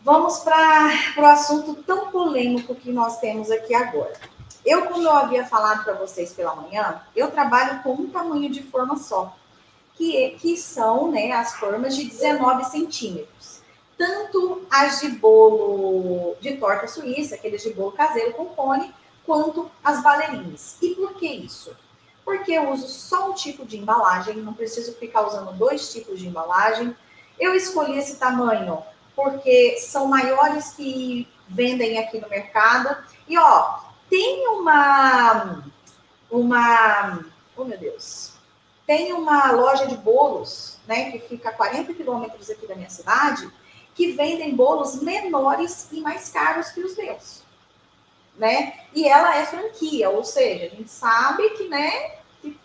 Vamos para o assunto tão polêmico que nós temos aqui agora. Como eu havia falado para vocês pela manhã, eu trabalho com um tamanho de forma só, que são, né, as formas de 19 centímetros. Tanto as de bolo de torta suíça, aqueles de bolo caseiro com cone, quanto as balerines. E por que isso? Porque eu uso só um tipo de embalagem, não preciso ficar usando 2 tipos de embalagem. Eu escolhi esse tamanho porque são maiores que vendem aqui no mercado. E, ó, tem oh meu Deus, tem uma loja de bolos, né, que fica a 40 quilômetros aqui da minha cidade, que vendem bolos menores e mais caros que os meus, né? E ela é franquia, ou seja, a gente sabe que, né, que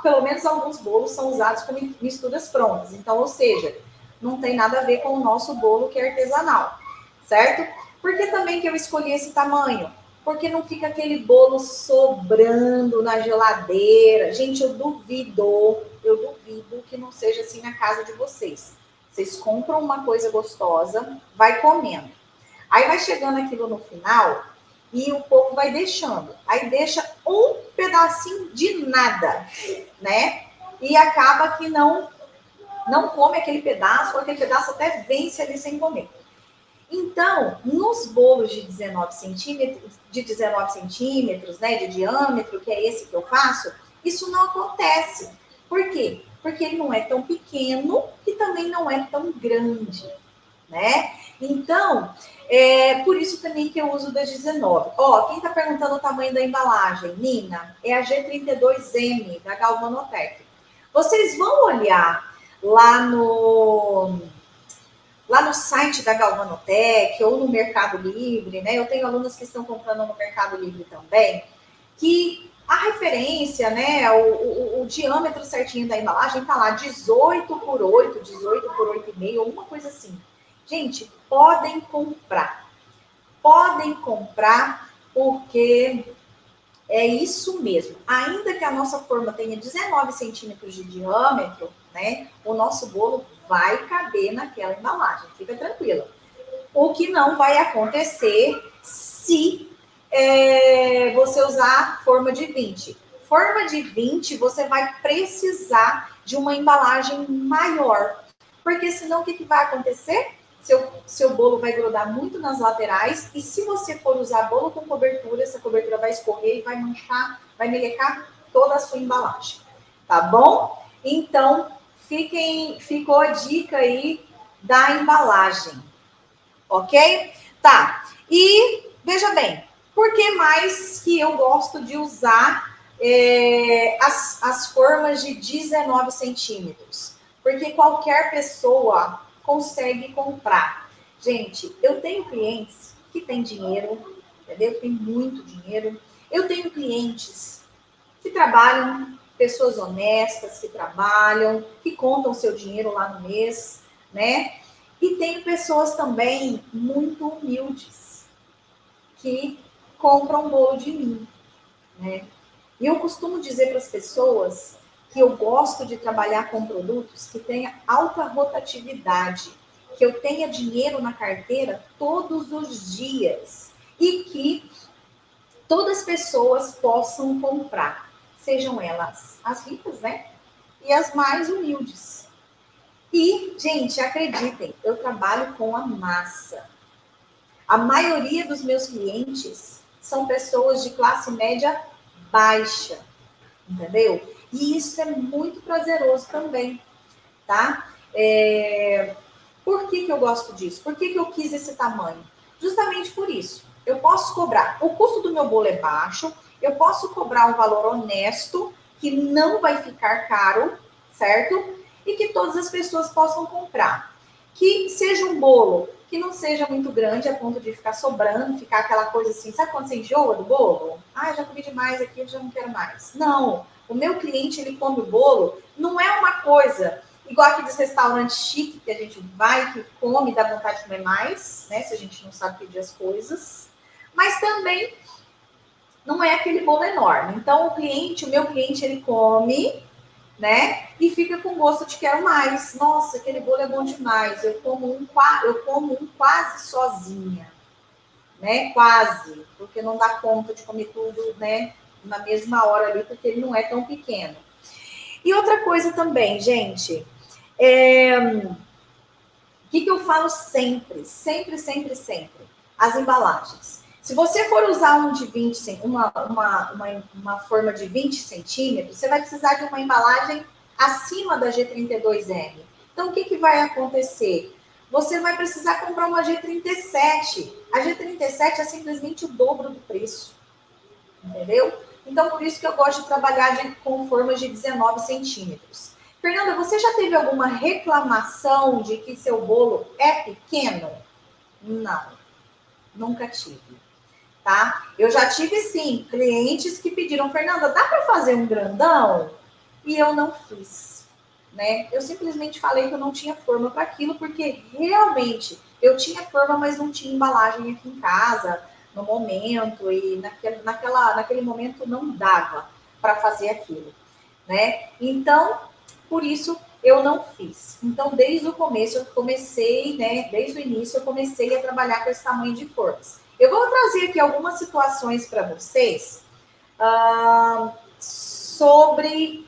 pelo menos alguns bolos são usados com misturas prontas. Então, ou seja, não tem nada a ver com o nosso bolo que é artesanal, certo? Por que também que eu escolhi esse tamanho? Porque não fica aquele bolo sobrando na geladeira. Gente, eu duvido que não seja assim na casa de vocês. Vocês compram uma coisa gostosa, vai comendo. Aí vai chegando aquilo no final e o povo vai deixando. Aí deixa um pedacinho de nada, né? E acaba que não come aquele pedaço, ou aquele pedaço até vence ali sem comer. Então, nos bolos de 19 centímetros, né, de diâmetro, que é esse que eu faço, isso não acontece. Por quê? Porque ele não é tão pequeno e também não é tão grande, né? Então, por isso também que eu uso da 19. Ó, quem tá perguntando o tamanho da embalagem, Nina, é a G32M, da Galvanotec. Vocês vão olhar lá no site da Galvanotec ou no Mercado Livre, né? Eu tenho alunas que estão comprando no Mercado Livre também, que a referência, né, o diâmetro certinho da embalagem tá lá 18 por 8, 18 por 8,5, alguma coisa assim. Gente, podem comprar porque é isso mesmo. Ainda que a nossa forma tenha 19 centímetros de diâmetro, né, o nosso bolo vai caber naquela embalagem, fica tranquila. O que não vai acontecer se você usar forma de 20. Forma de 20, você vai precisar de uma embalagem maior, porque senão o que vai acontecer? Seu bolo vai grudar muito nas laterais e se você for usar bolo com cobertura, essa cobertura vai escorrer e vai manchar, vai melecar toda a sua embalagem, tá bom? Então, ficou a dica aí da embalagem, ok? Tá, e veja bem, por que mais que eu gosto de usar as formas de 19 centímetros? Porque qualquer pessoa consegue comprar. Gente, eu tenho clientes que têm dinheiro, entendeu? Tem muito dinheiro. Eu tenho clientes que trabalham, pessoas honestas que trabalham, que contam seu dinheiro lá no mês, né? E tem pessoas também muito humildes que compram bolo de mim, né? E eu costumo dizer para as pessoas que eu gosto de trabalhar com produtos que tenham alta rotatividade, que eu tenha dinheiro na carteira todos os dias e que todas as pessoas possam comprar, sejam elas as ricas, né? E as mais humildes. E, gente, acreditem, eu trabalho com a massa. A maioria dos meus clientes são pessoas de classe média baixa, entendeu? E isso é muito prazeroso também, tá? Por que eu gosto disso? Por que eu quis esse tamanho? Justamente por isso. Eu posso cobrar, o custo do meu bolo é baixo, eu posso cobrar um valor honesto, que não vai ficar caro, certo? E que todas as pessoas possam comprar. Que seja um bolo que não seja muito grande a ponto de ficar sobrando, ficar aquela coisa assim, sabe quando você enjoa do bolo? Ah, já comi demais aqui, eu já não quero mais. Não, o meu cliente, ele come o bolo, não é uma coisa igual aqueles restaurantes chique que a gente vai, que come, dá vontade de comer mais, né? Se a gente não sabe pedir as coisas. Mas também não é aquele bolo enorme. Então, o meu cliente, ele come né? E fica com gosto de quero mais. Nossa, aquele bolo é bom demais. Eu como um quase sozinha, né? Quase, porque não dá conta de comer tudo, né? Na mesma hora ali, porque ele não é tão pequeno. E outra coisa também, gente, o que eu falo sempre? Sempre. As embalagens. Se você for usar um de 20, uma forma de 20 centímetros, você vai precisar de uma embalagem acima da G32M. Então, o que vai acontecer? Você vai precisar comprar uma G37. A G37 é simplesmente o dobro do preço. Entendeu? Então, por isso que eu gosto de trabalhar com formas de 19 centímetros. Fernanda, você já teve alguma reclamação de que seu bolo é pequeno? Não, nunca tive. Tá? Eu já tive, sim, clientes que pediram, Fernanda, dá para fazer um grandão? E eu não fiz, né? Eu simplesmente falei que eu não tinha forma para aquilo, porque realmente eu tinha forma, mas não tinha embalagem aqui em casa, no momento, e naquele momento não dava para fazer aquilo, né? Então, por isso, eu não fiz. Então, desde o começo, eu comecei, né? Desde o início, eu comecei a trabalhar com esse tamanho de formas. Eu vou trazer aqui algumas situações para vocês sobre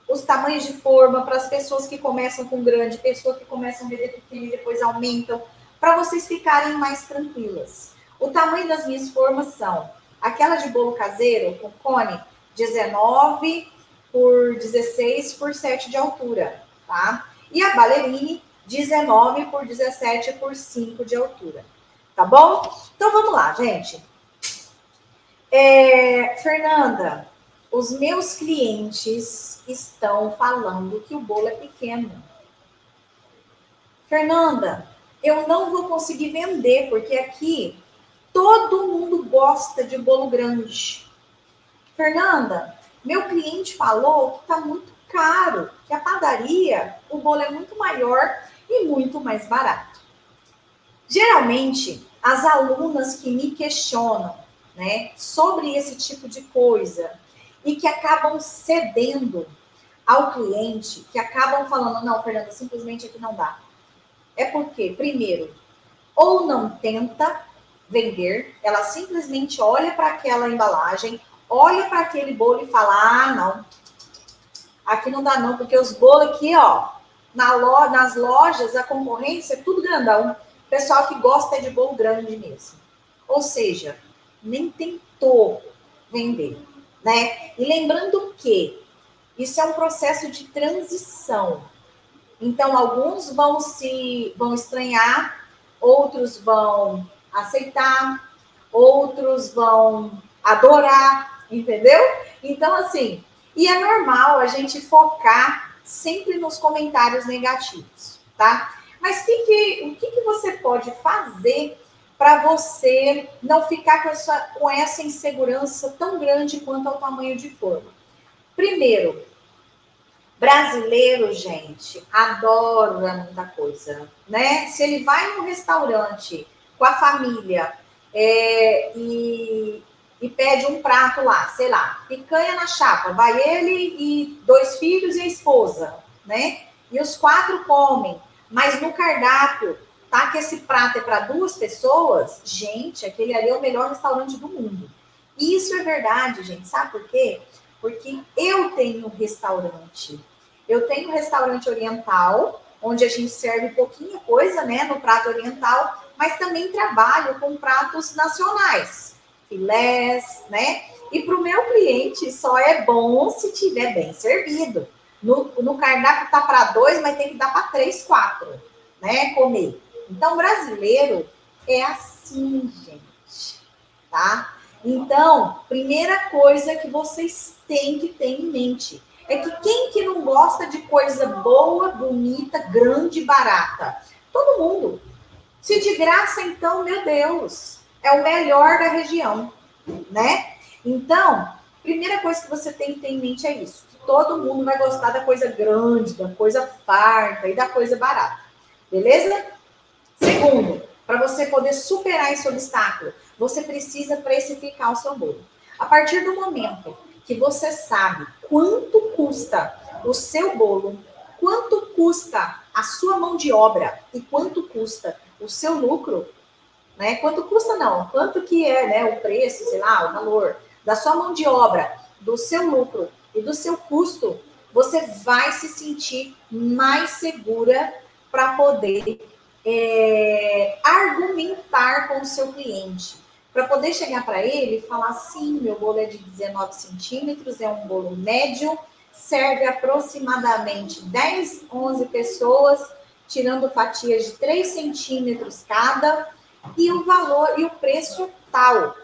os tamanhos de forma para as pessoas que começam com grande, pessoas que começam a vender pequeno e depois aumentam, para vocês ficarem mais tranquilas. O tamanho das minhas formas são aquela de bolo caseiro, com cone, 19 por 16 por 7 de altura, tá? E a ballerine, 19 por 17 por 5 de altura. Tá bom? Então, vamos lá, gente. Fernanda, os meus clientes estão falando que o bolo é pequeno. Fernanda, eu não vou conseguir vender, porque aqui todo mundo gosta de bolo grande. Fernanda, meu cliente falou que está muito caro, que a padaria, o bolo é muito maior e muito mais barato. Geralmente, as alunas que me questionam, né, sobre esse tipo de coisa e que acabam cedendo ao cliente, que acabam falando, não, Fernanda, simplesmente aqui não dá. É porque, primeiro, ou não tenta vender, ela simplesmente olha para aquela embalagem, olha para aquele bolo e fala, ah, não, aqui não dá não, porque os bolos aqui, ó, nas lojas, a concorrência é tudo grandão. Pessoal que gosta de bolo grande mesmo. Ou seja, nem tentou vender, né? E lembrando que isso é um processo de transição. Então, alguns vão estranhar, outros vão aceitar, outros vão adorar, entendeu? Então, assim, e é normal a gente focar sempre nos comentários negativos, tá? Mas o que você pode fazer para você não ficar com essa insegurança tão grande quanto ao tamanho de forma? Primeiro, brasileiro, gente, adora muita coisa, né? Se ele vai num restaurante com a família e pede um prato lá, sei lá, picanha na chapa, vai ele e 2 filhos e a esposa, né? E os 4 comem, mas no cardápio tá que esse prato é para 2 pessoas, gente, aquele ali é o melhor restaurante do mundo. E isso é verdade, gente, sabe por quê? Porque eu tenho um restaurante. Eu tenho um restaurante oriental, onde a gente serve pouquinha coisa, né, no prato oriental, mas também trabalho com pratos nacionais, filés, né? E para o meu cliente só é bom se tiver bem servido. No cardápio tá para 2, mas tem que dar para 3, 4, né? Comer. Então, brasileiro é assim, gente, tá? Então, primeira coisa que vocês têm que ter em mente é que quem que não gosta de coisa boa, bonita, grande e barata? Todo mundo. Se de graça, então, meu Deus, é o melhor da região, né? Então, primeira coisa que você tem que ter em mente é isso. Que todo mundo vai gostar da coisa grande, da coisa farta e da coisa barata. Beleza? Segundo, para você poder superar esse obstáculo, você precisa precificar o seu bolo. A partir do momento que você sabe quanto custa o seu bolo, quanto custa a sua mão de obra e quanto custa o seu lucro, né? Quanto custa não, quanto que é, né, o preço, sei lá, o valor da sua mão de obra, do seu lucro e do seu custo, você vai se sentir mais segura para poder argumentar com o seu cliente, para poder chegar para ele e falar assim, meu bolo é de 19 centímetros, é um bolo médio, serve aproximadamente 10, 11 pessoas, tirando fatias de 3 centímetros cada, e o valor e o preço tal,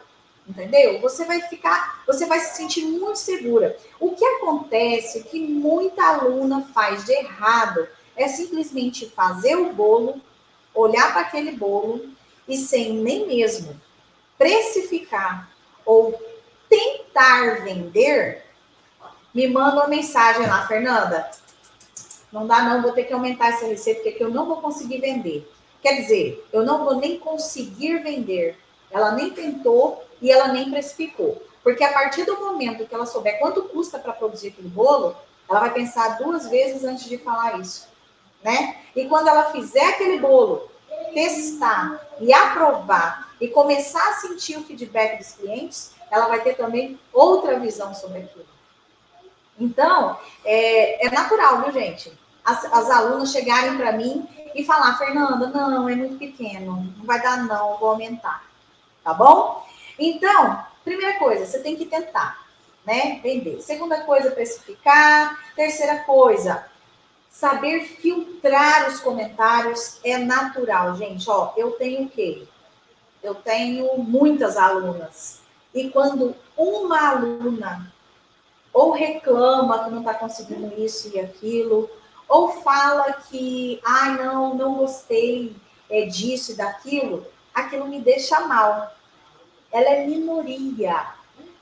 entendeu? Você vai se sentir muito segura. O que acontece que muita aluna faz de errado é simplesmente fazer o bolo, olhar para aquele bolo e sem nem mesmo precificar ou tentar vender, me manda uma mensagem lá, Fernanda, não dá não, vou ter que aumentar essa receita porque eu não vou conseguir vender. Quer dizer, eu não vou nem conseguir vender. Ela nem tentou e ela nem precificou. Porque a partir do momento que ela souber quanto custa para produzir aquele bolo, ela vai pensar 2 vezes antes de falar isso, né? E quando ela fizer aquele bolo, testar e aprovar e começar a sentir o feedback dos clientes, ela vai ter também outra visão sobre aquilo. Então, é natural, viu, gente? As alunas chegarem para mim e falar, Fernanda, não, é muito pequeno, não vai dar não, vou aumentar, tá bom? Então, primeira coisa, você tem que tentar, né, vender. Segunda coisa, precificar. Terceira coisa, saber filtrar os comentários é natural, gente. Ó, eu tenho o quê? Eu tenho muitas alunas. E quando uma aluna ou reclama que não está conseguindo isso e aquilo, ou fala que, ai, não gostei disso e daquilo, aquilo me deixa mal. Ela é minoria,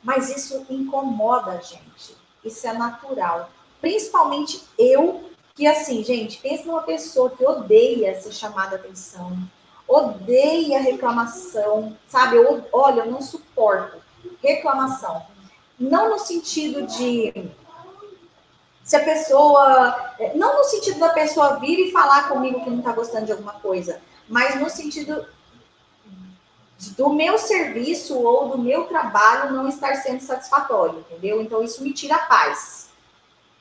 mas isso incomoda a gente. Isso é natural. Principalmente eu, que assim, gente, pensa numa pessoa que odeia ser chamada atenção, odeia reclamação, sabe? Olha, eu não suporto reclamação. Não no sentido de se a pessoa, não no sentido da pessoa vir e falar comigo que não está gostando de alguma coisa, mas no sentido do meu serviço ou do meu trabalho não estar sendo satisfatório, entendeu? Então, isso me tira a paz.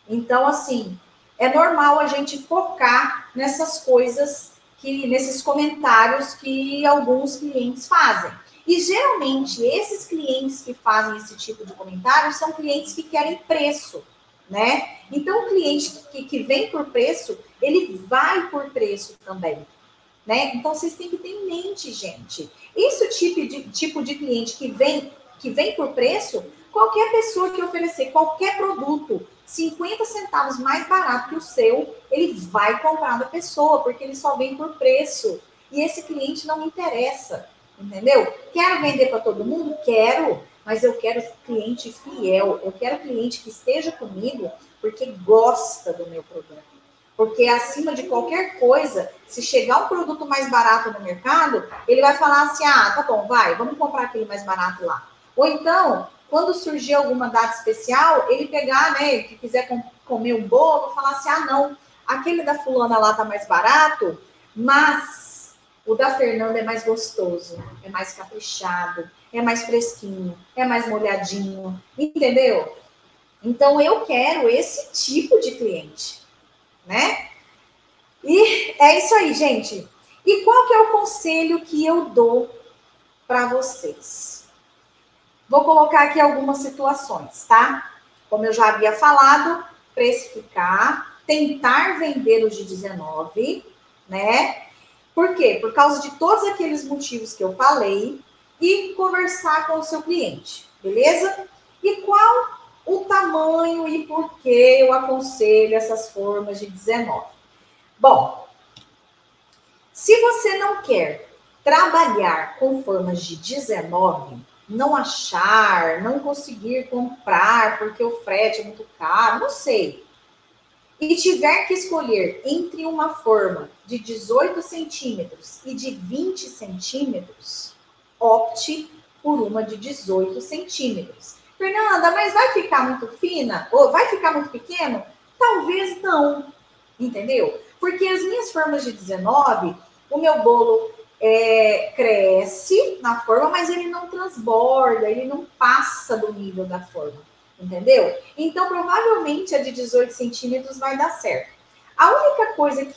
Então, assim, é normal a gente focar nessas coisas, nesses comentários que alguns clientes fazem. E, geralmente, esses clientes que fazem esse tipo de comentário são clientes que querem preço, né? Então, o cliente que vem por preço, ele vai por preço também, né? Então, vocês têm que ter em mente, gente. Esse tipo de cliente que vem por preço, qualquer pessoa que oferecer qualquer produto 50 centavos mais barato que o seu, ele vai comprar da pessoa, porque ele só vem por preço. E esse cliente não me interessa, entendeu? Quero vender para todo mundo? Quero, mas eu quero cliente fiel. Eu quero cliente que esteja comigo porque gosta do meu produto. Porque acima de qualquer coisa, se chegar um produto mais barato no mercado, ele vai falar assim, ah, tá bom, vai, vamos comprar aquele mais barato lá. Ou então, quando surgir alguma data especial, ele pegar, né, que quiser comer um bolo, falar assim, ah, não, aquele da fulana lá tá mais barato, mas o da Fernanda é mais gostoso, é mais caprichado, é mais fresquinho, é mais molhadinho, entendeu? Então, eu quero esse tipo de cliente, né? E é isso aí, gente. E qual que é o conselho que eu dou para vocês? Vou colocar aqui algumas situações, tá? Como eu já havia falado, precificar, tentar vender os de 19, né? Por quê? Por causa de todos aqueles motivos que eu falei e conversar com o seu cliente, beleza? E qual o tamanho e por que eu aconselho essas formas de 19? Bom, se você não quer trabalhar com formas de 19, não achar, não conseguir comprar porque o frete é muito caro, não sei, e tiver que escolher entre uma forma de 18 centímetros e de 20 centímetros, opte por uma de 18 centímetros. Fernanda, mas vai ficar muito fina? Ou vai ficar muito pequeno? Talvez não, entendeu? Porque as minhas formas de 19, o meu bolo cresce na forma, mas ele não transborda, ele não passa do nível da forma, entendeu? Então, provavelmente a de 18 centímetros vai dar certo. A única coisa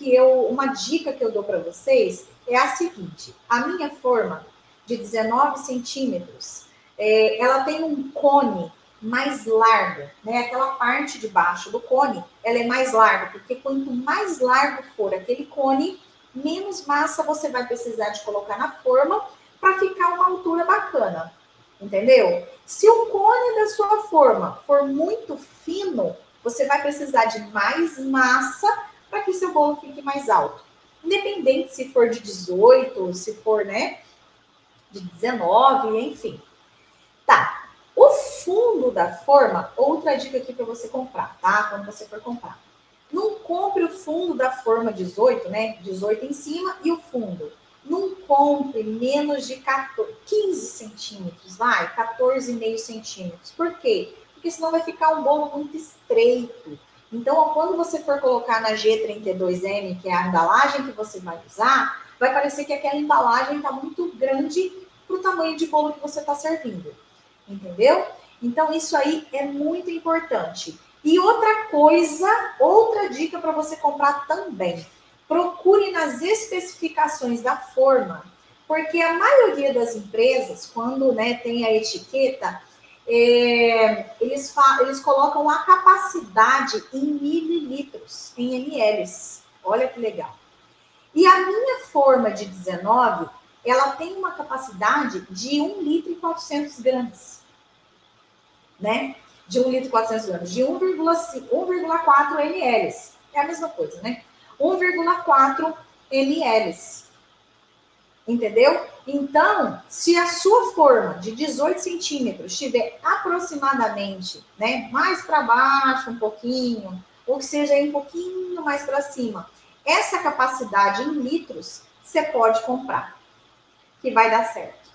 uma dica que eu dou para vocês é a seguinte: a minha forma de 19 centímetros, ela tem um cone mais largo, né? Aquela parte de baixo do cone, ela é mais larga, porque quanto mais largo for aquele cone, menos massa você vai precisar de colocar na forma para ficar uma altura bacana, entendeu? Se o cone da sua forma for muito fino, você vai precisar de mais massa para que seu bolo fique mais alto. Independente se for de 18, se for, né, de 19, enfim. Tá. O fundo da forma, outra dica aqui para você comprar, tá? Quando você for comprar. Não compre o fundo da forma 18, né? 18 em cima e o fundo. Não compre menos de 15 centímetros, vai? 14,5 centímetros. Por quê? Porque senão vai ficar um bolo muito estreito. Então, quando você for colocar na G32M, que é a embalagem que você vai usar, vai parecer que aquela embalagem está muito grande para o tamanho de bolo que você está servindo. Entendeu? Então, isso aí é muito importante. E outra coisa, outra dica para você comprar também. Procure nas especificações da forma, porque a maioria das empresas, quando, né, tem a etiqueta, eles colocam a capacidade em mililitros, em mls. Olha que legal. E a minha forma de 19, ela tem uma capacidade de 1 litro e 400 gramas. Né? De 1 litro e 400 gramas. De 1,4 ml. É a mesma coisa, né? 1,4 ml. Entendeu? Então, se a sua forma de 18 centímetros estiver aproximadamente, né, mais para baixo um pouquinho, ou que seja um pouquinho mais para cima, essa capacidade em litros, você pode comprar, que vai dar certo.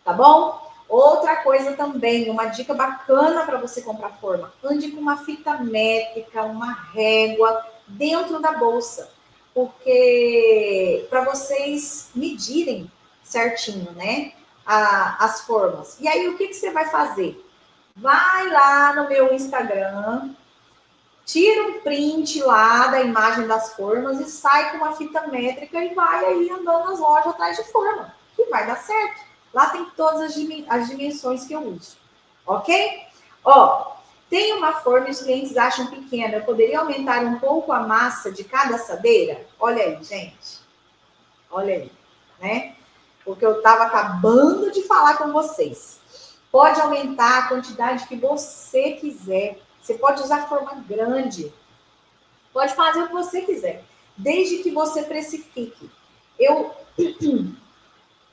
Tá bom? Outra coisa também, uma dica bacana para você comprar forma. Ande com uma fita métrica, uma régua dentro da bolsa. Porque para vocês medirem certinho, né? As formas. E aí, o que você vai fazer? Vai lá no meu Instagram, tira um print lá da imagem das formas e sai com uma fita métrica e vai aí andando nas lojas atrás de forma. Que vai dar certo. Lá tem todas as dimensões que eu uso, ok? Ó, tem uma forma e os clientes acham pequena. Eu poderia aumentar um pouco a massa de cada assadeira? Olha aí, gente. Olha aí, né? Porque eu estava acabando de falar com vocês. Pode aumentar a quantidade que você quiser. Você pode usar forma grande. Pode fazer o que você quiser. Desde que você precifique.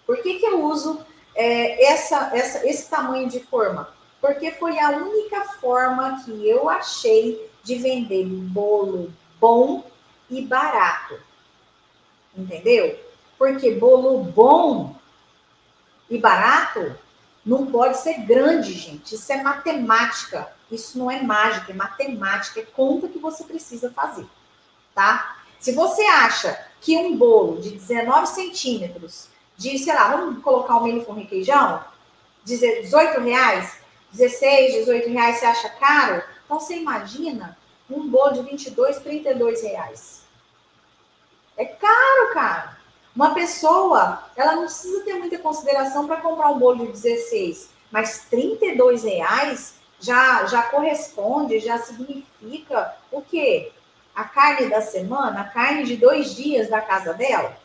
Por que eu uso esse tamanho de forma? Porque foi a única forma que eu achei de vender bolo bom e barato. Entendeu? Porque bolo bom e barato não pode ser grande, gente. Isso é matemática. Isso não é mágica, é matemática. É conta que você precisa fazer, tá? Se você acha que um bolo de 19 centímetros sei lá, vamos colocar um milho com requeijão, R$18, 16, R$18, você acha caro? Então, você imagina um bolo de 22, R$32. É caro, cara. Uma pessoa, ela não precisa ter muita consideração para comprar um bolo de 16, mas R$32 já corresponde, já significa o quê? A carne da semana, a carne de 2 dias da casa dela.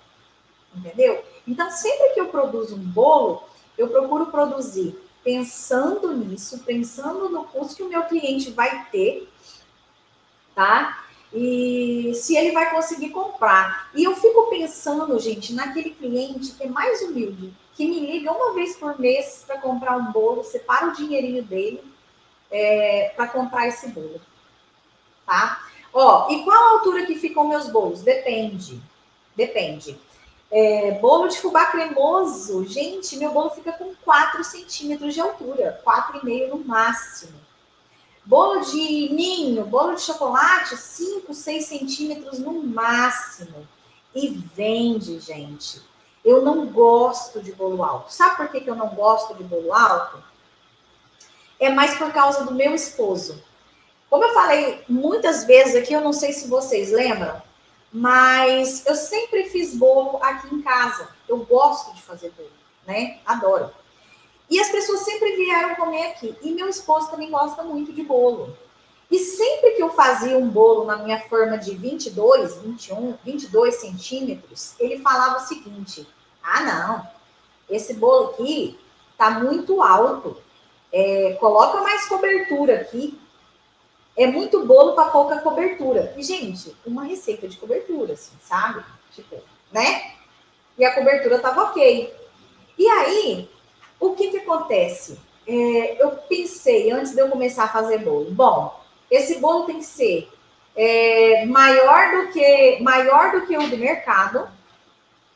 Entendeu? Então, sempre que eu produzo um bolo, eu procuro produzir pensando nisso, pensando no custo que o meu cliente vai ter, tá? E se ele vai conseguir comprar. E eu fico pensando, gente, naquele cliente que é mais humilde, que me liga uma vez por mês para comprar um bolo, separa o dinheirinho dele para comprar esse bolo, tá? Ó, e qual a altura que ficam meus bolos? Depende. Bolo de fubá cremoso. Gente, meu bolo fica com 4 centímetros de altura. 4,5 no máximo. Bolo de ninho, bolo de chocolate, 5, 6 centímetros no máximo. E vende, gente. Eu não gosto de bolo alto. Sabe por que eu não gosto de bolo alto? É mais por causa do meu esposo. Como eu falei muitas vezes aqui, eu não sei se vocês lembram, mas eu sempre fiz bolo aqui em casa. Eu gosto de fazer bolo, né? Adoro. E as pessoas sempre vieram comer aqui. E meu esposo também gosta muito de bolo. E sempre que eu fazia um bolo na minha forma de 22, 21, 22 centímetros, ele falava o seguinte: ah, não, esse bolo aqui tá muito alto. Coloca mais cobertura aqui. É muito bolo para pouca cobertura. E, gente, uma receita de cobertura, assim, sabe? Tipo, né? E a cobertura tava ok. E aí, o que acontece? Eu pensei, antes de eu começar a fazer bolo, bom, esse bolo tem que ser maior do que o do mercado,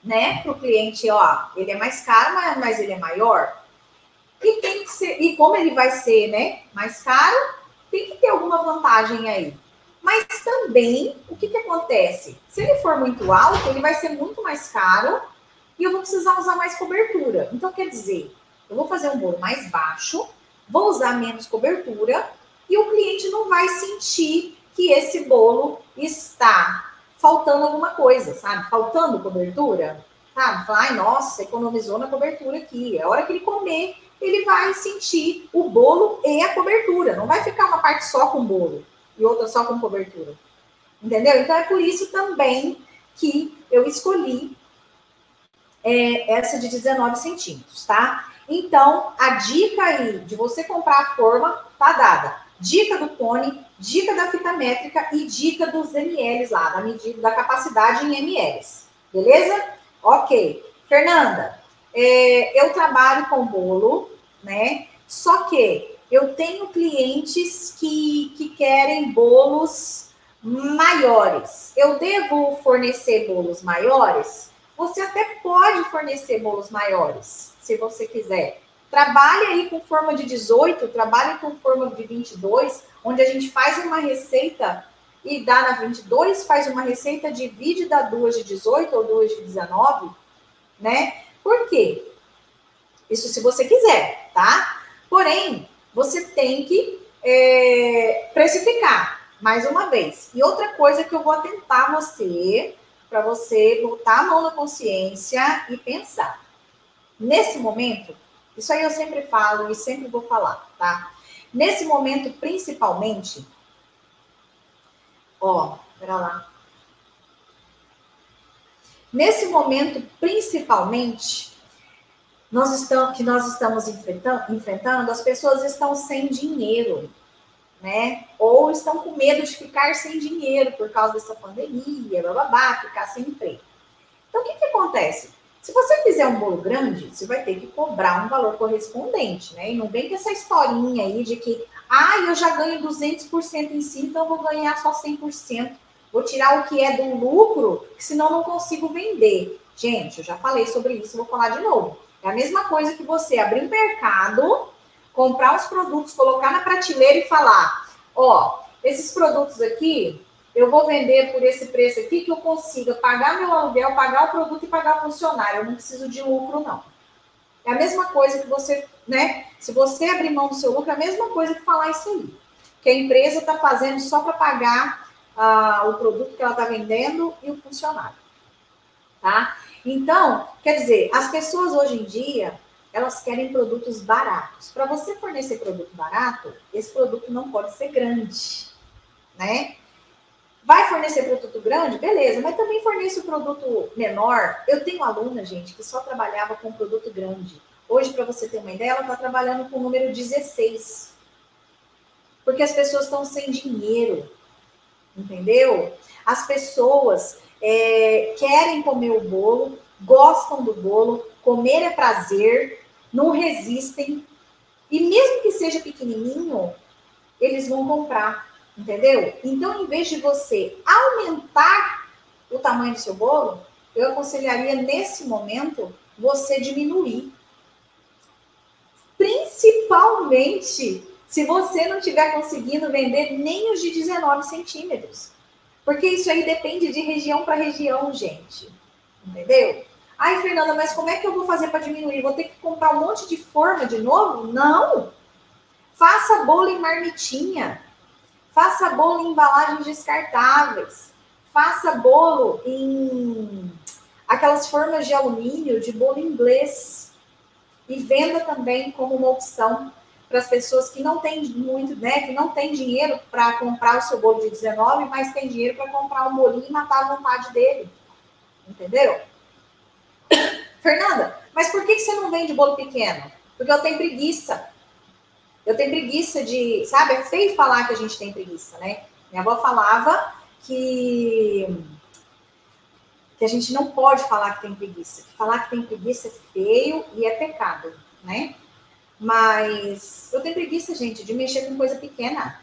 né? Para o cliente, ó, ele é mais caro, mas ele é maior. E tem que ser, e como ele vai ser, né, mais caro, tem que ter alguma vantagem aí. Mas também, o que acontece? Se ele for muito alto, ele vai ser muito mais caro e eu vou precisar usar mais cobertura. Então, quer dizer, eu vou fazer um bolo mais baixo, vou usar menos cobertura e o cliente não vai sentir que esse bolo está faltando alguma coisa, sabe? Faltando cobertura, sabe? Falar, ai, nossa, economizou na cobertura aqui. É a hora que ele comer, ele vai sentir o bolo e a cobertura. Não vai ficar uma parte só com bolo e outra só com cobertura. Entendeu? Então, é por isso também que eu escolhi essa de 19 centímetros, tá? Então, a dica aí de você comprar a forma tá dada. Dica do cone, dica da fita métrica e dica dos ml lá, da medida da capacidade em ml. Beleza? Ok. Fernanda, eu trabalho com bolo, né? Só que eu tenho clientes que querem bolos maiores. Eu devo fornecer bolos maiores? Você até pode fornecer bolos maiores, se você quiser. Trabalhe aí com forma de 18, trabalhe com forma de 22, onde a gente faz uma receita e dá na 22, faz uma receita, divide e dá duas de 18 ou duas de 19, né? Por quê? Isso se você quiser, tá? Porém, você tem que precificar, mais uma vez. E outra coisa que eu vou atentar você, para você botar a mão na consciência e pensar. Nesse momento, isso aí eu sempre falo e sempre vou falar, tá? Nesse momento, principalmente, ó, pera lá. Nesse momento, principalmente, nós estamos enfrentando, as pessoas estão sem dinheiro, né? Ou estão com medo de ficar sem dinheiro por causa dessa pandemia, bababá, ficar sem emprego. Então, o que acontece? Se você fizer um bolo grande, você vai ter que cobrar um valor correspondente, né? E não vem com essa historinha aí de que, eu já ganho 200% em si, então eu vou ganhar só 100%. Vou tirar o que é do lucro, senão não consigo vender. Gente, eu já falei sobre isso, vou falar de novo. É a mesma coisa que você abrir um mercado, comprar os produtos, colocar na prateleira e falar, ó, esses produtos aqui, eu vou vender por esse preço aqui que eu consiga pagar meu aluguel, pagar o produto e pagar o funcionário. Eu não preciso de lucro, não. É a mesma coisa que você, né? Se você abrir mão do seu lucro, é a mesma coisa que falar isso aí. Que a empresa está fazendo só para pagar o produto que ela está vendendo e o funcionário. Tá? Então, quer dizer, as pessoas hoje em dia, elas querem produtos baratos. Para você fornecer produto barato, esse produto não pode ser grande, né? Vai fornecer produto grande? Beleza, mas também fornece o produto menor. Eu tenho aluna, gente, que só trabalhava com produto grande. Hoje, para você ter uma ideia, ela está trabalhando com o número 16. Porque as pessoas estão sem dinheiro, entendeu? As pessoas querem comer o bolo, gostam do bolo, comer é prazer, não resistem. E mesmo que seja pequenininho, eles vão comprar. Entendeu? Então, em vez de você aumentar o tamanho do seu bolo, eu aconselharia, nesse momento, você diminuir. Principalmente Se você não estiver conseguindo vender nem os de 19 centímetros. Porque isso aí depende de região para região, gente. Entendeu? Ai, Fernanda, mas como é que eu vou fazer para diminuir? Vou ter que comprar um monte de forma de novo? Não! Faça bolo em marmitinha. Faça bolo em embalagens descartáveis. Faça bolo em aquelas formas de alumínio, de bolo inglês. E venda também como uma opção para as pessoas que não têm muito, né, que não tem dinheiro para comprar o seu bolo de 19, mas tem dinheiro para comprar um bolinho e matar a vontade dele. Entendeu? Fernanda, mas por que você não vende bolo pequeno? Porque eu tenho preguiça. Eu tenho preguiça de, sabe, é feio falar que a gente tem preguiça, né? Minha avó falava que a gente não pode falar que tem preguiça. Que falar que tem preguiça é feio e é pecado, né? Mas eu tenho preguiça, gente, de mexer com coisa pequena.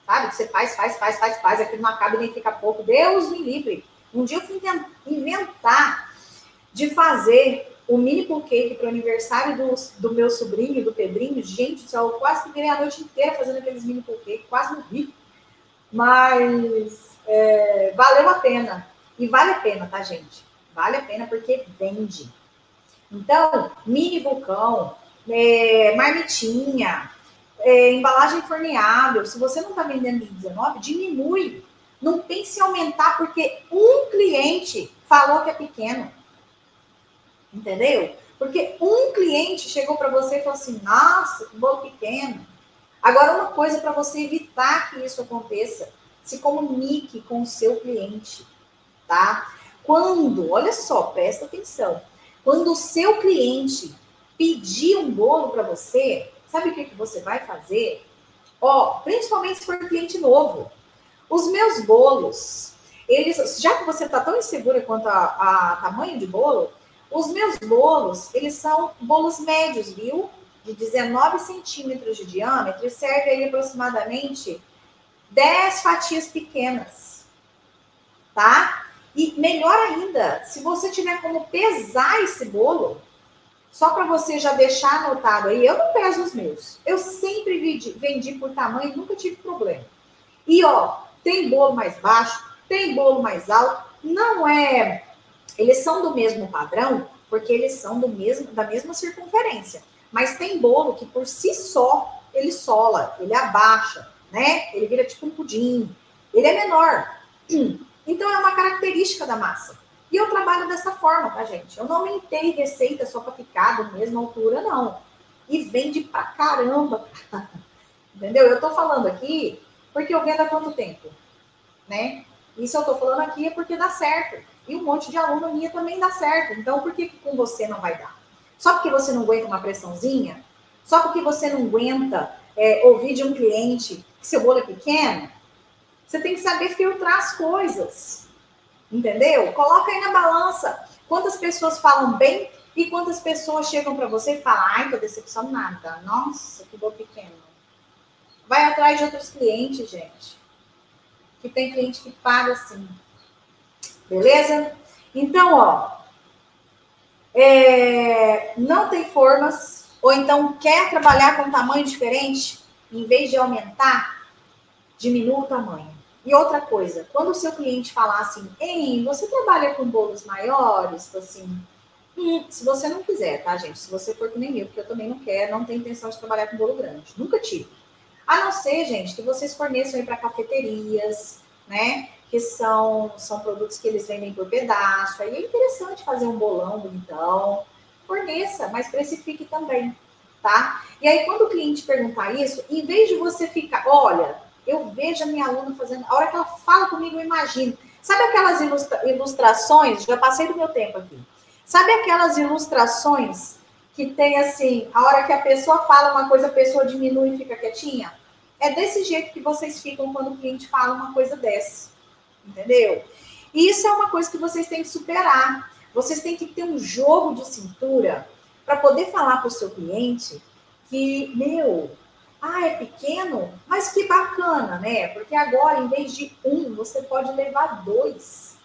Sabe? Que você faz, aquilo não acaba e nem fica pouco. Deus me livre. Um dia eu fui inventar de fazer o mini cake para o aniversário do meu sobrinho, do Pedrinho. Gente, eu quase que virei a noite inteira fazendo aqueles mini cake, quase morri. Mas valeu a pena. E vale a pena, tá, gente? Vale a pena porque vende. Então, mini vulcão, marmitinha, embalagem forneável. Se você não está vendendo de 19, diminui. Não pense em aumentar porque um cliente falou que é pequeno. Entendeu? Porque um cliente chegou para você e falou assim, nossa, que bolo pequeno. Agora, uma coisa para você evitar que isso aconteça, se comunique com o seu cliente, tá? Quando, olha só, presta atenção, quando o seu cliente pedir um bolo para você, sabe o que você vai fazer? Ó, principalmente se for cliente novo. Os meus bolos, eles, já que você está tão insegura quanto a tamanho de bolo, os meus bolos, eles são bolos médios, viu? De 19 centímetros de diâmetro e serve aí aproximadamente 10 fatias pequenas, tá? E melhor ainda, se você tiver como pesar esse bolo, só para você já deixar anotado aí, eu não peso os meus. Eu sempre vendi por tamanho, nunca tive problema. E ó, tem bolo mais baixo, tem bolo mais alto, não é... Eles são do mesmo padrão, porque eles são da mesma circunferência. Mas tem bolo que por si só, ele sola, ele abaixa, né? Ele vira tipo um pudim. Ele é menor. Então, é uma característica da massa. E eu trabalho dessa forma, tá, gente? Eu não aumentei receita só para ficar da mesma altura, não. E vende pra caramba. Entendeu? Eu tô falando aqui porque eu vendo há quanto tempo, né? E se eu tô falando aqui é porque dá certo. E um monte de aluno minha também dá certo. Então, por que com você não vai dar? Só porque você não aguenta uma pressãozinha? Só porque você não aguenta ouvir de um cliente que seu bolo é pequeno? Você tem que saber filtrar as coisas. Entendeu? Coloca aí na balança quantas pessoas falam bem e quantas pessoas chegam para você e falam, ai, tô decepcionada. Nossa, que bolo pequeno. Vai atrás de outros clientes, gente. Que tem cliente que paga assim. Beleza? Então, ó, não tem formas, ou então quer trabalhar com tamanho diferente, em vez de aumentar, diminua o tamanho. E outra coisa, quando o seu cliente falar assim, ei, você trabalha com bolos maiores? Assim, se você não quiser, tá, gente? Se você for que nem eu, porque eu também não quero, não tenho intenção de trabalhar com bolo grande. Nunca tive. A não ser, gente, que vocês forneçam aí para cafeterias, né? Que são produtos que eles vendem por pedaço. Aí é interessante fazer um bolão bonitão. Forneça, mas precifique também, tá? E aí, quando o cliente perguntar isso, em vez de você ficar, olha, eu vejo a minha aluna fazendo, a hora que ela fala comigo, eu imagino. Sabe aquelas ilustrações? Já passei do meu tempo aqui. Sabe aquelas ilustrações que tem assim, a hora que a pessoa fala uma coisa, a pessoa diminui e fica quietinha? É desse jeito que vocês ficam quando o cliente fala uma coisa dessa. Entendeu? E isso é uma coisa que vocês têm que superar. Vocês têm que ter um jogo de cintura para poder falar para o seu cliente que, é pequeno, mas que bacana, né? Porque agora, em vez de você pode levar 2.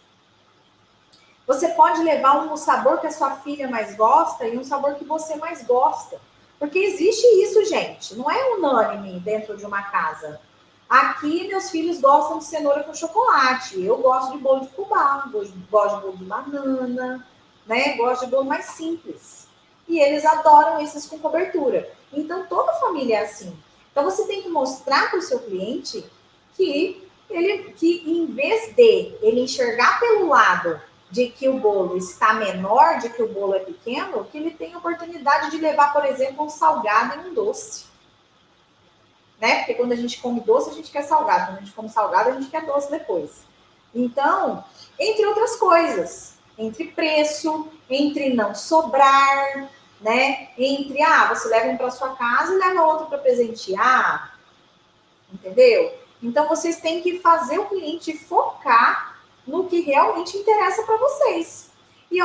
Você pode levar um sabor que a sua filha mais gosta e um sabor que você mais gosta. Porque existe isso, gente. Não é unânime dentro de uma casa. Aqui, meus filhos gostam de cenoura com chocolate. Eu gosto de bolo de fubá, gosto de bolo de banana, né? Gosto de bolo mais simples. E eles adoram esses com cobertura. Então, toda família é assim. Então, você tem que mostrar para o seu cliente que em vez de ele enxergar pelo lado de que o bolo está menor, de que o bolo é pequeno, que ele tem a oportunidade de levar, por exemplo, um salgado e um doce. Né? Porque quando a gente come doce, a gente quer salgado. Quando a gente come salgado, a gente quer doce depois. Então, entre outras coisas, entre preço, entre não sobrar, né? Entre, você leva um para sua casa e leva outro para presentear. Entendeu? Então, vocês têm que fazer o cliente focar no que realmente interessa para vocês. E,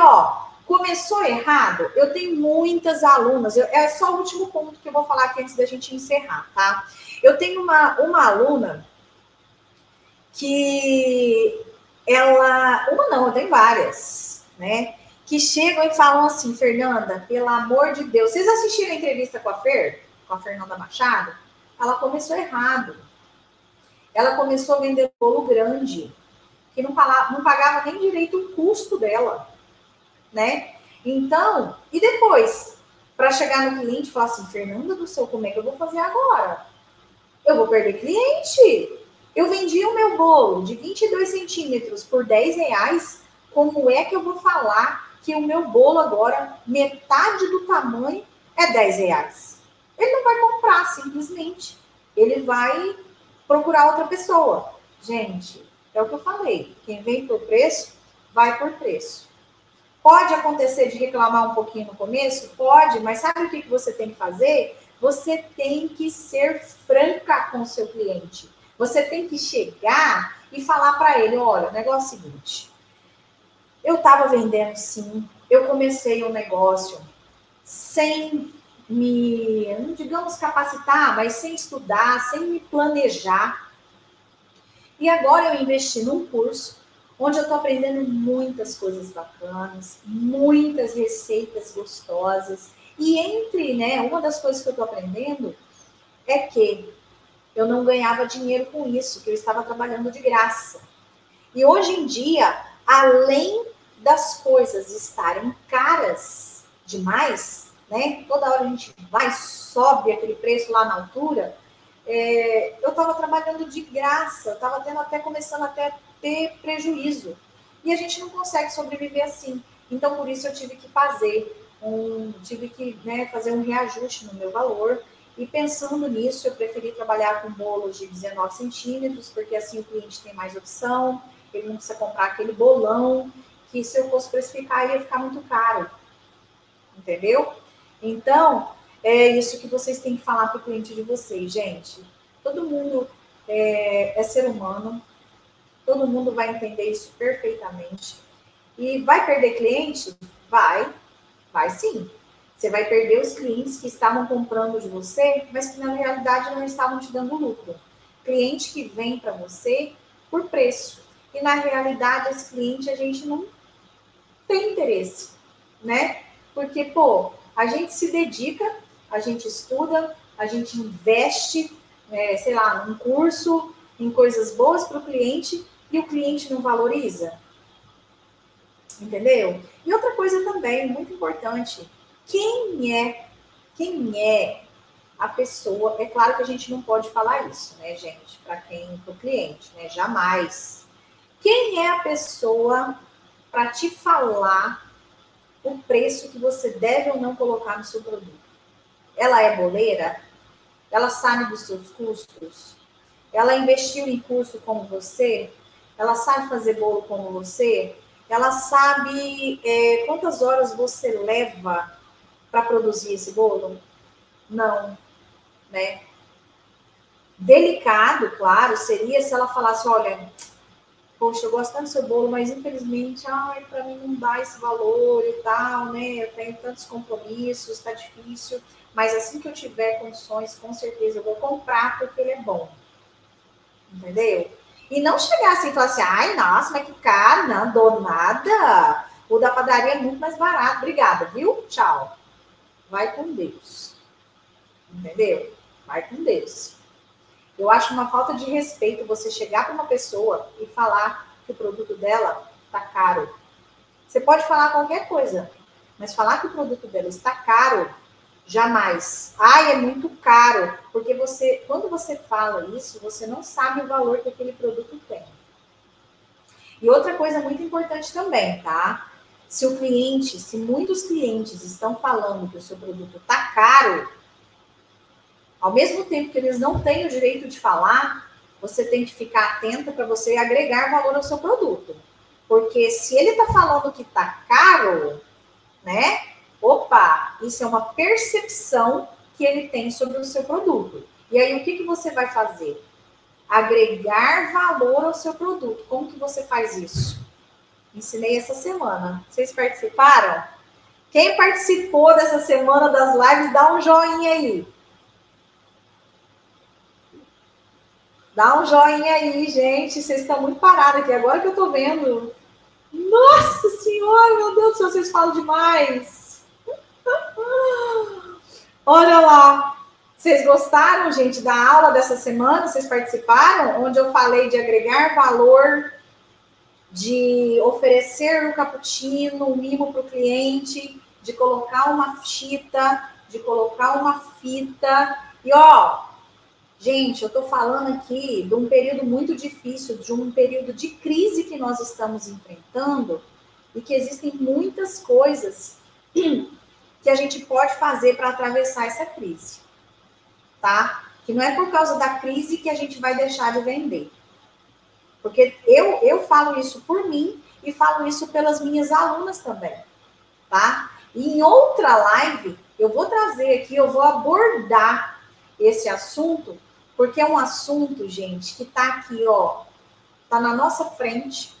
começou errado? Eu tenho muitas alunas. É só o último ponto que eu vou falar aqui antes da gente encerrar, tá? Eu tenho uma aluna que eu tenho várias, né? Que chegam e falam assim, Fernanda, pelo amor de Deus, vocês assistiram a entrevista com a Fernanda Machado? Ela começou errado. Ela começou a vender bolo grande, que não pagava nem direito o custo dela, né? Então, e depois, para chegar no cliente e falar assim, Fernanda do céu, como é que eu vou fazer agora? Eu vou perder cliente? Eu vendi o meu bolo de 22 centímetros por R$10, como é que eu vou falar que o meu bolo agora, metade do tamanho, é R$10? Ele não vai comprar, simplesmente. Ele vai procurar outra pessoa. Gente, é o que eu falei. Quem vem por preço, vai por preço. Pode acontecer de reclamar um pouquinho no começo? Pode, mas sabe o que você tem que fazer? Você tem que ser franca com o seu cliente. Você tem que chegar e falar para ele, olha, o negócio é o seguinte, eu estava vendendo sim, eu comecei um negócio sem me, digamos, capacitar, mas sem estudar, sem me planejar. E agora eu investi num curso onde eu estou aprendendo muitas coisas bacanas, muitas receitas gostosas. E entre, uma das coisas que eu estou aprendendo é que eu não ganhava dinheiro com isso, que eu estava trabalhando de graça. E hoje em dia, além das coisas estarem caras demais, né? Toda hora a gente vai, sobe aquele preço lá na altura. Eu estava trabalhando de graça, eu estava começando até a ter prejuízo. E a gente não consegue sobreviver assim. Então, por isso eu tive que fazer um reajuste no meu valor. E pensando nisso, eu preferi trabalhar com bolos de 19 centímetros, porque assim o cliente tem mais opção, ele não precisa comprar aquele bolão, que se eu fosse precificar ia ficar muito caro. Entendeu? Então, é isso que vocês têm que falar para o cliente de vocês, gente. Todo mundo é ser humano, todo mundo vai entender isso perfeitamente. E vai perder cliente? Vai sim. Você vai perder os clientes que estavam comprando de você, mas que na realidade não estavam te dando lucro. Cliente que vem para você por preço. E na realidade, esse cliente a gente não tem interesse, né? Porque, a gente se dedica, a gente estuda, a gente investe, num curso, em coisas boas para o cliente, e o cliente não valoriza. Entendeu? E outra coisa também, muito importante, quem é a pessoa? É claro que a gente não pode falar isso, né, gente, para o cliente, né? Jamais. Quem é a pessoa para te falar o preço que você deve ou não colocar no seu produto? Ela é boleira? Ela sabe dos seus custos? Ela investiu em curso como você? Ela sabe fazer bolo como você? Ela sabe quantas horas você leva para produzir esse bolo? Não, né? Delicado, claro, seria se ela falasse, olha, poxa, eu gosto tanto do seu bolo, mas infelizmente, para mim não dá esse valor e tal, né? Eu tenho tantos compromissos, tá difícil, mas assim que eu tiver condições, com certeza eu vou comprar porque ele é bom. Entendeu? E não chegar assim e falar assim, ai, nossa, mas que caro, não dou nada. O da padaria é muito mais barato. Obrigada, viu? Tchau. Vai com Deus. entendeu? Vai com Deus. Eu acho uma falta de respeito você chegar para uma pessoa e falar que o produto dela está caro. Você pode falar qualquer coisa, mas falar que o produto dela está caro, jamais. Ai, é muito caro. Porque quando você fala isso, você não sabe o valor que aquele produto tem. E outra coisa muito importante também, tá? Se muitos clientes estão falando que o seu produto está caro, ao mesmo tempo que eles não têm o direito de falar, você tem que ficar atenta para você agregar valor ao seu produto. Porque se ele está falando que está caro, né? Opa, isso é uma percepção que ele tem sobre o seu produto. E aí, o que você vai fazer? Agregar valor ao seu produto. Como que você faz isso? Ensinei essa semana. Vocês participaram? Quem participou dessa semana das lives, dá um joinha aí. Dá um joinha aí, gente. Vocês estão muito parados aqui. Agora que eu tô vendo. Nossa Senhora, meu Deus do céu, vocês falam demais. Olha lá. Vocês gostaram, gente, da aula dessa semana? Vocês participaram? Onde eu falei de agregar valor, de oferecer um cappuccino, um mimo para o cliente, de colocar uma fita, de colocar uma fita. E, ó, gente, eu tô falando aqui de um período muito difícil, de um período de crise que nós estamos enfrentando e que existem muitas coisas que a gente pode fazer para atravessar essa crise, tá? Que não é por causa da crise que a gente vai deixar de vender. Porque eu falo isso por mim e falo isso pelas minhas alunas também, tá? E em outra live, eu vou trazer aqui, eu vou abordar esse assunto, porque é um assunto, gente, que tá aqui, ó, tá na nossa frente,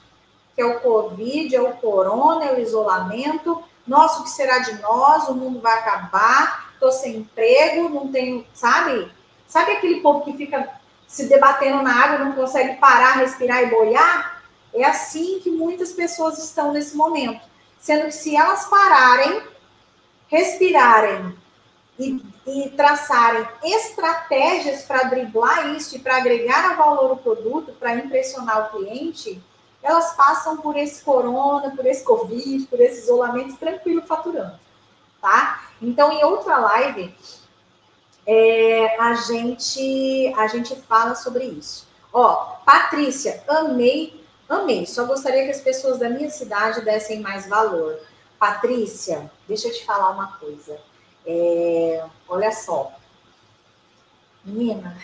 que é o Covid, é o corona, é o isolamento. Nossa, o que será de nós? O mundo vai acabar, tô sem emprego, não tenho, sabe? Sabe aquele povo que fica se debatendo na água, não consegue parar, respirar e boiar? É assim que muitas pessoas estão nesse momento. Sendo que se elas pararem, respirarem e traçarem estratégias para driblar isso e para agregar valor ao produto, para impressionar o cliente, elas passam por esse corona, por esse Covid, por esse isolamento tranquilo faturando, tá? Então, em outra live, a gente fala sobre isso. Ó, Patrícia, amei. Só gostaria que as pessoas da minha cidade dessem mais valor. Patrícia, deixa eu te falar uma coisa. Olha só. Menina,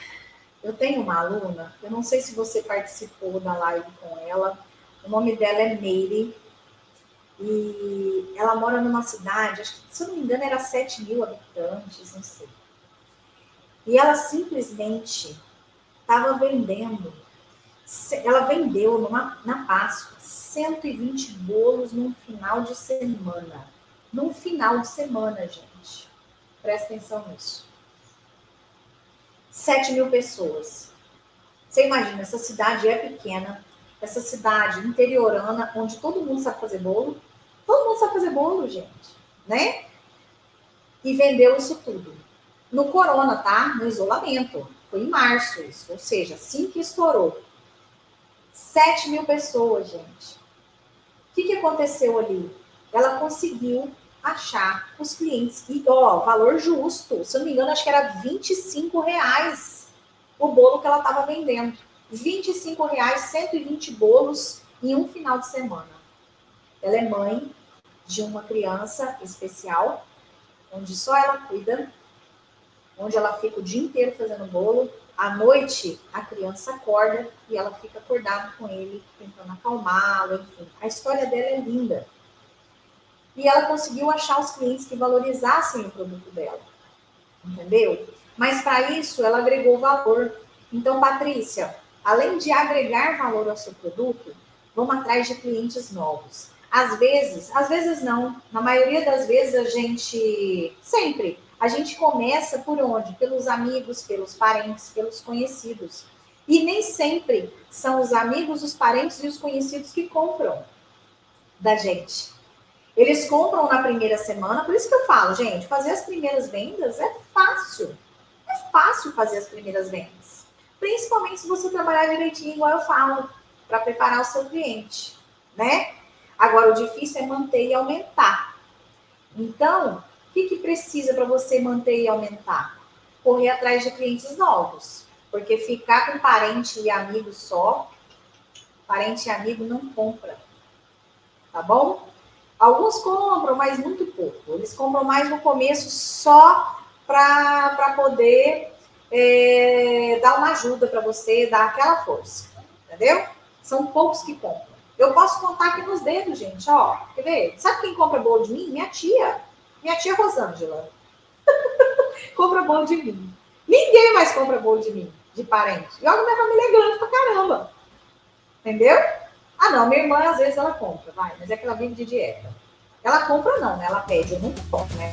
eu tenho uma aluna, eu não sei se você participou da live com ela, o nome dela é Meire, e ela mora numa cidade, acho que, se eu não me engano, era 7.000 habitantes, não sei. E ela simplesmente estava vendendo, ela vendeu na Páscoa 120 bolos num final de semana. Num final de semana, gente. Presta atenção nisso. 7.000 pessoas. Você imagina, essa cidade é pequena, essa cidade interiorana, onde todo mundo sabe fazer bolo. Todo mundo sabe fazer bolo, gente, né? E vendeu isso tudo. No corona, tá? No isolamento. Foi em março isso, ou seja, assim que estourou. 7.000 pessoas, gente. O que aconteceu ali? Ela conseguiu achar os clientes. E, ó, valor justo. Se eu não me engano, acho que era R$25 o bolo que ela estava vendendo. R$25, 120 bolos em um final de semana. Ela é mãe de uma criança especial, onde só ela cuida, onde ela fica o dia inteiro fazendo bolo. À noite, a criança acorda e ela fica acordada com ele, tentando acalmá-lo, enfim. A história dela é linda. E ela conseguiu achar os clientes que valorizassem o produto dela. Entendeu? Mas para isso, ela agregou valor. Então, Patrícia, além de agregar valor ao seu produto, vamos atrás de clientes novos. Às vezes não. Na maioria das vezes, a gente começa por onde? Pelos amigos, pelos parentes, pelos conhecidos. E nem sempre são os amigos, os parentes e os conhecidos que compram da gente. Eles compram na primeira semana, por isso que eu falo, gente, fazer as primeiras vendas é fácil. fácil fazer as primeiras vendas. Principalmente se você trabalhar direitinho, igual eu falo, para preparar o seu cliente, né? Agora, o difícil é manter e aumentar. Então, o que precisa para você manter e aumentar? Correr atrás de clientes novos. Porque ficar com parente e amigo só, parente e amigo não compra. Tá bom? Alguns compram, mas muito pouco. Eles compram mais no começo só para poder dar uma ajuda para você, dar aquela força. Entendeu? São poucos que compram. Eu posso contar aqui nos dedos, gente. Ó, quer ver? Sabe quem compra bolo de mim? Minha tia. Minha tia Rosângela. Compra bolo de mim. Ninguém mais compra bolo de mim, de parente. E olha, minha família é grande pra caramba. Entendeu? Ah, não, minha irmã às vezes ela compra, vai, mas é que ela vive de dieta. Ela compra não, né? Ela pede, eu não compro, né?